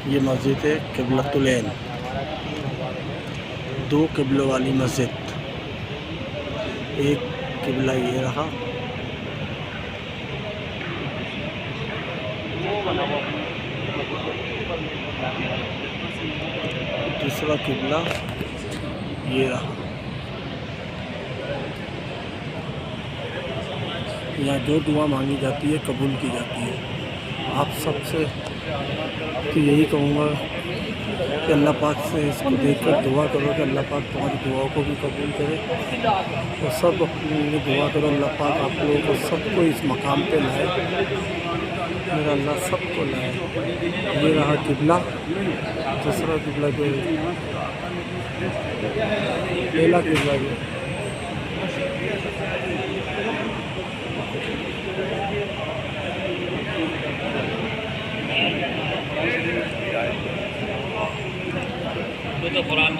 ये मस्जिद है किबलतुलैन, दो किबलों वाली मस्जिद। एक किबला ये रहा, दूसरा किबला ये रहा। यहाँ जो दुआ मांगी जाती है कबूल की जाती है। आप सबसे तो यही कहूँगा कि अल्लाह पाक से इसको देखकर दुआ करो कि अल्लाह पाक तुम्हारी दुआओं को भी कबूल करे, और सब अपने लिए दुआ करो अल्लाह पाक आप लोगों को सबको इस मकाम पे लाए, मेरा अल्लाह सबको लाए। ये रहा किबला, दूसरा किबला जो पहला किबला जो तो कुरान